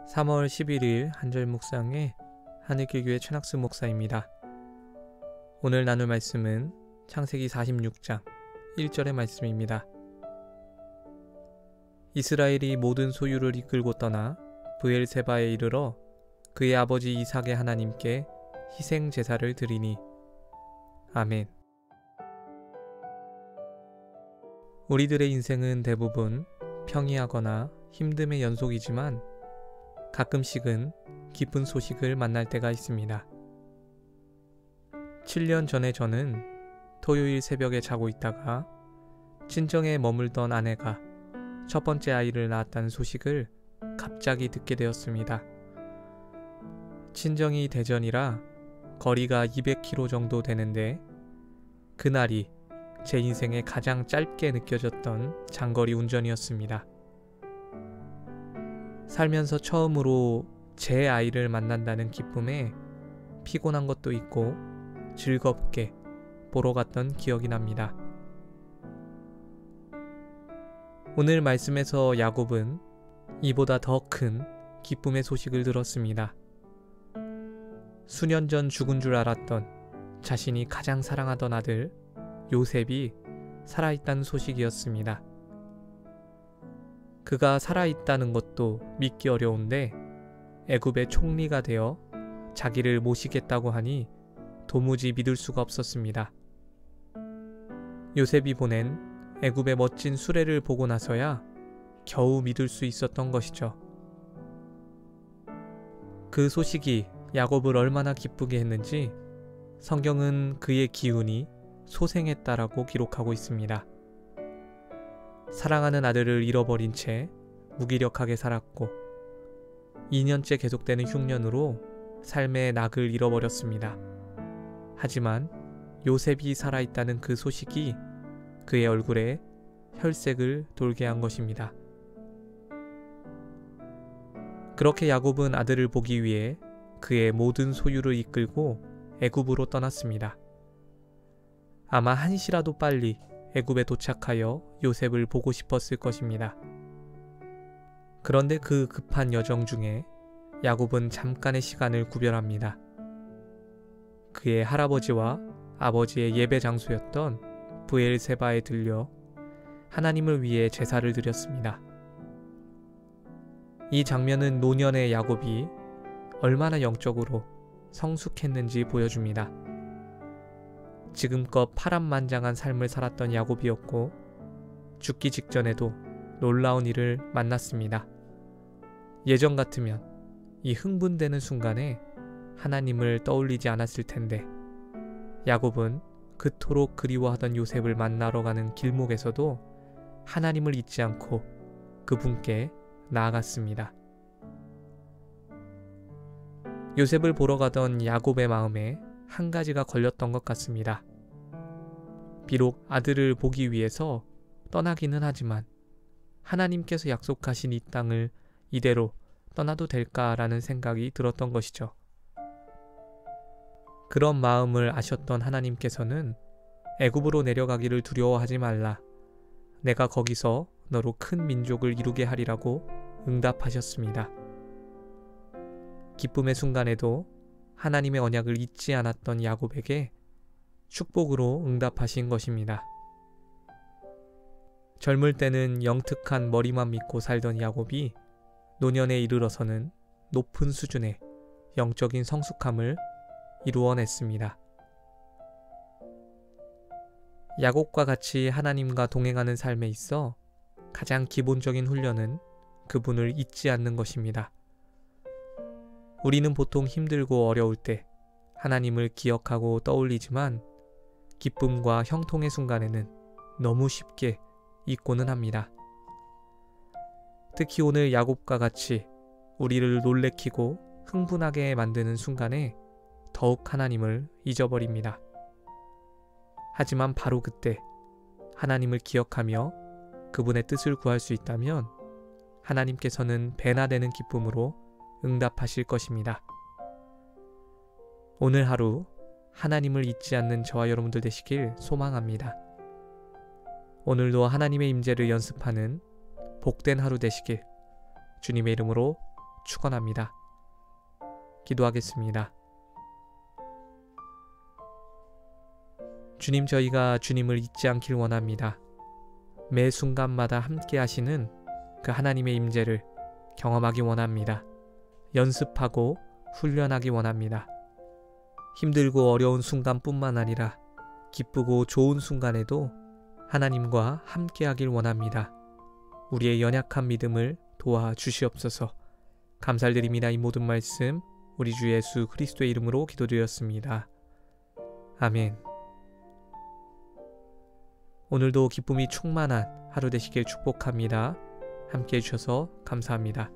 3월 11일 한절 묵상의 하늘길교회 최낙수 목사입니다. 오늘 나눌 말씀은 창세기 46장 1절의 말씀입니다. 이스라엘이 모든 소유를 이끌고 떠나 브엘세바에 이르러 그의 아버지 이삭의 하나님께 희생 제사를 드리니. 아멘. 우리들의 인생은 대부분 평이하거나 힘듦의 연속이지만 가끔씩은 기쁜 소식을 만날 때가 있습니다. 7년 전에 저는 토요일 새벽에 자고 있다가 친정에 머물던 아내가 첫 번째 아이를 낳았다는 소식을 갑자기 듣게 되었습니다. 친정이 대전이라 거리가 200km 정도 되는데 그날이 제 인생에 가장 짧게 느껴졌던 장거리 운전이었습니다. 살면서 처음으로 제 아이를 만난다는 기쁨에 피곤한 것도 있고 즐겁게 보러 갔던 기억이 납니다. 오늘 말씀에서 야곱은 이보다 더 큰 기쁨의 소식을 들었습니다. 수년 전 죽은 줄 알았던 자신이 가장 사랑하던 아들 요셉이 살아있다는 소식이었습니다. 그가 살아있다는 것도 믿기 어려운데 애굽의 총리가 되어 자기를 모시겠다고 하니 도무지 믿을 수가 없었습니다. 요셉이 보낸 애굽의 멋진 수레를 보고 나서야 겨우 믿을 수 있었던 것이죠. 그 소식이 야곱을 얼마나 기쁘게 했는지 성경은 그의 기운이 소생했다라고 기록하고 있습니다. 사랑하는 아들을 잃어버린 채 무기력하게 살았고 2년째 계속되는 흉년으로 삶의 낙을 잃어버렸습니다. 하지만 요셉이 살아있다는 그 소식이 그의 얼굴에 혈색을 돌게 한 것입니다. 그렇게 야곱은 아들을 보기 위해 그의 모든 소유를 이끌고 애굽으로 떠났습니다. 아마 한시라도 빨리 애굽에 도착하여 요셉을 보고 싶었을 것입니다. 그런데 그 급한 여정 중에 야곱은 잠깐의 시간을 구별합니다. 그의 할아버지와 아버지의 예배 장소였던 브엘세바에 들려 하나님을 위해 제사를 드렸습니다. 이 장면은 노년의 야곱이 얼마나 영적으로 성숙했는지 보여줍니다. 지금껏 파란만장한 삶을 살았던 야곱이었고 죽기 직전에도 놀라운 일을 만났습니다. 예전 같으면 이 흥분되는 순간에 하나님을 떠올리지 않았을 텐데 야곱은 그토록 그리워하던 요셉을 만나러 가는 길목에서도 하나님을 잊지 않고 그분께 나아갔습니다. 요셉을 보러 가던 야곱의 마음에 한 가지가 걸렸던 것 같습니다. 비록 아들을 보기 위해서 떠나기는 하지만 하나님께서 약속하신 이 땅을 이대로 떠나도 될까라는 생각이 들었던 것이죠. 그런 마음을 아셨던 하나님께서는 애굽으로 내려가기를 두려워하지 말라. 내가 거기서 너로 큰 민족을 이루게 하리라고 응답하셨습니다. 기쁨의 순간에도 하나님의 언약을 잊지 않았던 야곱에게 축복으로 응답하신 것입니다. 젊을 때는 영특한 머리만 믿고 살던 야곱이 노년에 이르러서는 높은 수준의 영적인 성숙함을 이루어냈습니다. 야곱과 같이 하나님과 동행하는 삶에 있어 가장 기본적인 훈련은 그분을 잊지 않는 것입니다. 우리는 보통 힘들고 어려울 때 하나님을 기억하고 떠올리지만 기쁨과 형통의 순간에는 너무 쉽게 잊고는 합니다. 특히 오늘 야곱과 같이 우리를 놀래키고 흥분하게 만드는 순간에 더욱 하나님을 잊어버립니다. 하지만 바로 그때 하나님을 기억하며 그분의 뜻을 구할 수 있다면 하나님께서는 배나 되는 기쁨으로 응답하실 것입니다. 오늘 하루 하나님을 잊지 않는 저와 여러분들 되시길 소망합니다. 오늘도 하나님의 임재를 연습하는 복된 하루 되시길 주님의 이름으로 축원합니다. 기도하겠습니다. 주님, 저희가 주님을 잊지 않길 원합니다. 매 순간마다 함께 하시는 그 하나님의 임재를 경험하기 원합니다. 연습하고 훈련하기 원합니다. 힘들고 어려운 순간뿐만 아니라 기쁘고 좋은 순간에도 하나님과 함께하길 원합니다. 우리의 연약한 믿음을 도와주시옵소서. 감사드립니다. 이 모든 말씀 우리 주 예수 그리스도의 이름으로 기도드렸습니다. 아멘. 오늘도 기쁨이 충만한 하루 되시길 축복합니다. 함께 해주셔서 감사합니다.